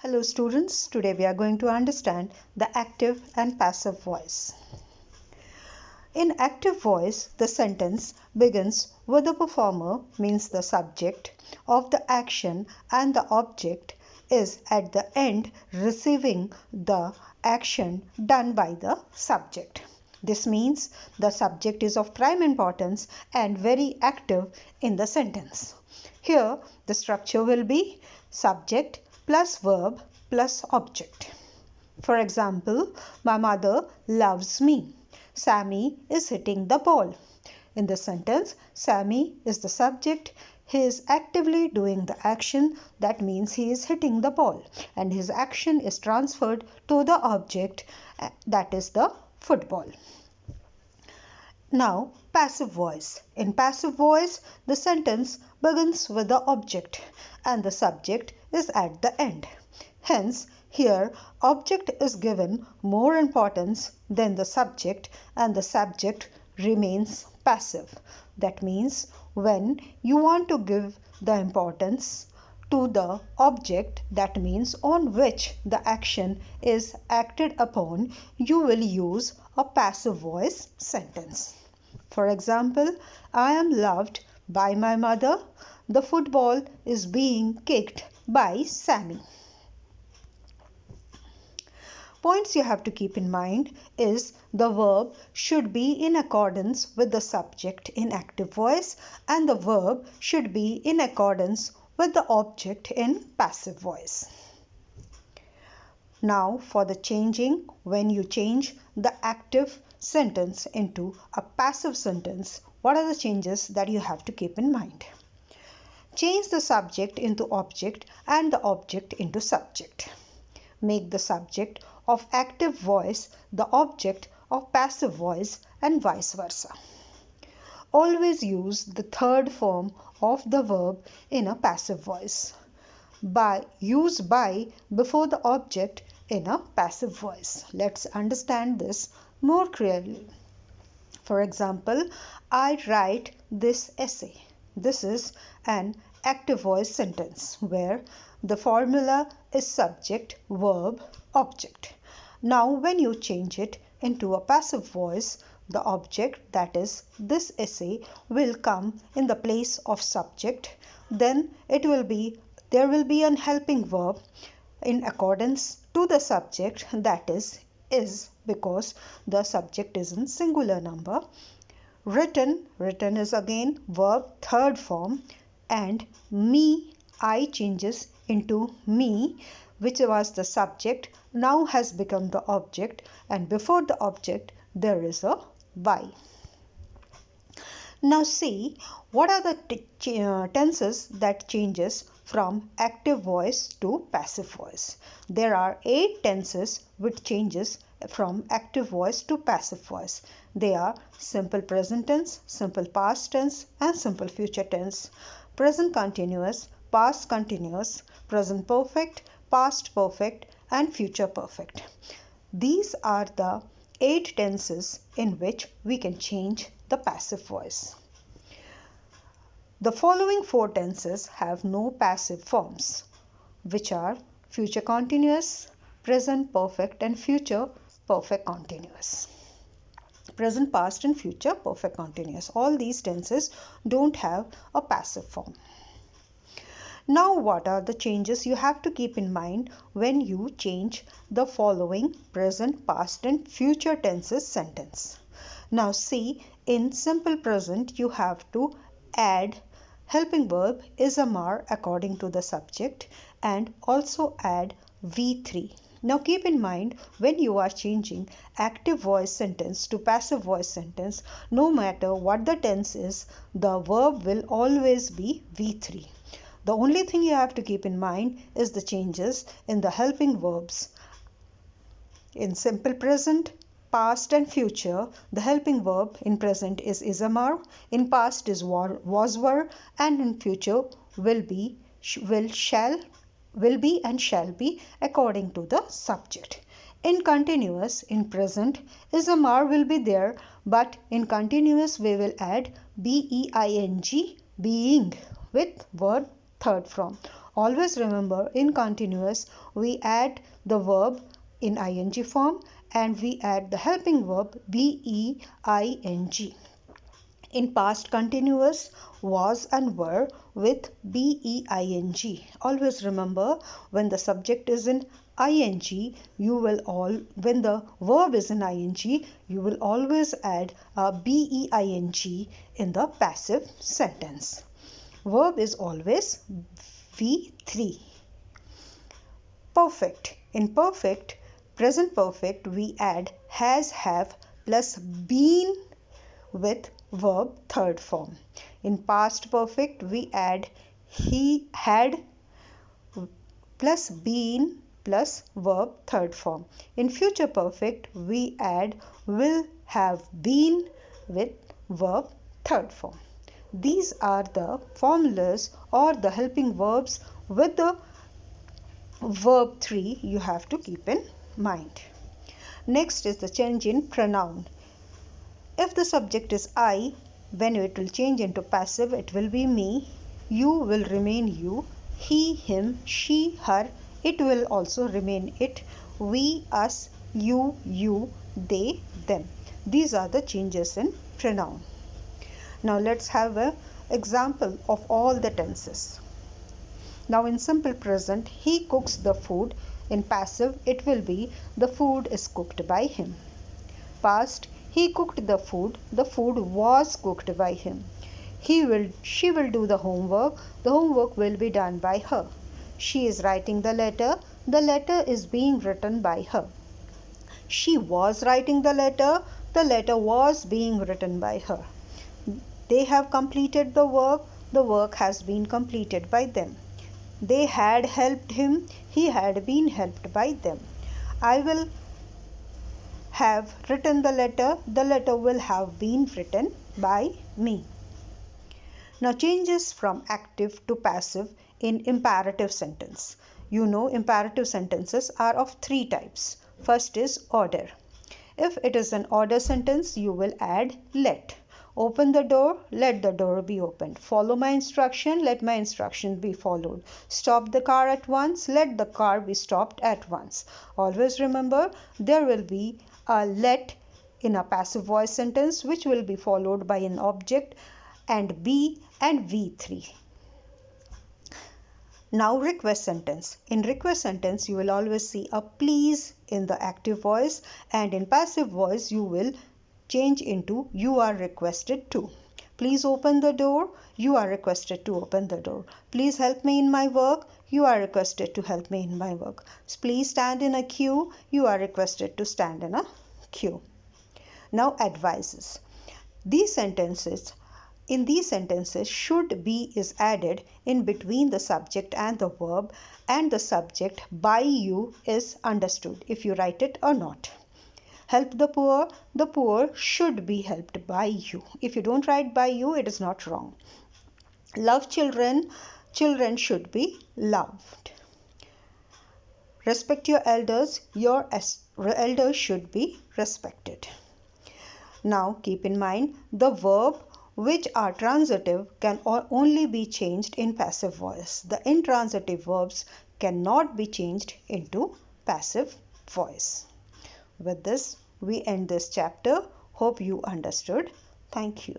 Hello students, today we are going to understand the active and passive voice. In active voice, the sentence begins with the performer, means the subject of the action, and the object is at the end receiving the action done by the subject. This means the subject is of prime importance and very active in the sentence. Here the structure will be subject plus verb plus object. For example, my mother loves me. Sammy is hitting the ball. In the sentence, Sammy is the subject. He is actively doing the action. That means he is hitting the ball. And his action is transferred to the object, that is the football. Now, passive voice. In passive voice, the sentence begins with the object and the subject is at the end. Hence, here object is given more importance than the subject and the subject remains passive. That means when you want to give the importance to the object, that means on which the action is acted upon, you will use a passive voice sentence. For example, I am loved by my mother. The football is being kicked by Sammy. Points you have to keep in mind is the verb should be in accordance with the subject in active voice and the verb should be in accordance with the object in passive voice. Now for the changing, when you change the active sentence into a passive sentence, what are the changes that you have to keep in mind? Change the subject into object and the object into subject. Make the subject of active voice the object of passive voice and vice versa. Always use the third form of the verb in a passive voice. Use by before the object in a passive voice. Let's understand this more clearly. For example, I write this essay. This is an active voice sentence where the formula is subject, verb, object. Now when you change it into a passive voice, the object, that is this essay, will come in the place of subject. Then there will be an helping verb in accordance to the subject, that is because the subject is in singular number. Written is again verb third form, and me, I changes into me, which was the subject, now has become the object, and before the object there is a by. Now see what are the tenses that changes from active voice to passive voice. There are 8 tenses which changes from active voice to passive voice. They are simple present tense, simple past tense and simple future tense. Present continuous, past continuous, present perfect, past perfect and future perfect. These are the 8 tenses in which we can change the passive voice. The following 4 tenses have no passive forms, which are future continuous, present perfect and future perfect continuous. Present, past and future perfect continuous. All these tenses don't have a passive form. Now what are the changes you have to keep in mind when you change the following present, past and future tenses sentence? Now see, in simple present you have to add helping verb is a mar according to the subject and also add V3. Now keep in mind, when you are changing active voice sentence to passive voice sentence, no matter what the tense is, the verb will always be V3. The only thing you have to keep in mind is the changes in the helping verbs. In simple present, past and future, the helping verb in present is isamar, in past is was, were, and in future will be and shall be according to the subject. In continuous, in present, isamar will be there, but in continuous we will add being, being with word third form. Always remember, in continuous we add the verb in ing form and we add the helping verb being. In past continuous, was and were with being. Always remember, when the subject is in ing, when the verb is in ing, you will always add a being in the passive sentence. Verb is always V3. Perfect. In perfect, present perfect, we add has, have plus been with verb third form. In past perfect, we add he had plus been plus verb third form. In future perfect, we add will have been with verb third form. These are the formulas or the helping verbs with the verb 3 you have to keep in mind. Next is the change in pronoun. If the subject is I, when it will change into passive, it will be me. You will remain you. He, him, she, her, it will also remain it. We, us, you, they, them. These are the changes in pronoun. Now let's have an example of all the tenses. Now in simple present, he cooks the food. In passive, it will be the food is cooked by him. Past, he cooked the food was cooked by him. She will do the homework will be done by her. She is writing the letter is being written by her. She was writing the letter was being written by her. They have completed the work has been completed by them. They had helped him, he had been helped by them. I will have written the letter will have been written by me. Now changes from active to passive in imperative sentence. You know imperative sentences are of 3 types. First is order. If it is an order sentence, you will add let. Open the door, let the door be opened. Follow my instruction, let my instruction be followed. Stop the car at once, let the car be stopped at once. Always remember, there will be a let in a passive voice sentence which will be followed by an object and be and V3. Now request sentence. In request sentence, you will always see a please in the active voice, and in passive voice you will change into you are requested to. Please open the door, you are requested to open the door. Please help me in my work, you are requested to help me in my work. Please stand in a queue, you are requested to stand in a queue. Now advices. In these sentences, should be is added in between the subject and the verb, and the subject by you is understood if you write it or not. Help the poor should be helped by you. If you don't write by you, it is not wrong. Love children should be loved. Respect your elders should be respected. Now keep in mind, the verb which are transitive can only be changed in passive voice. The intransitive verbs cannot be changed into passive voice. With this, we end this chapter. Hope you understood. Thank you.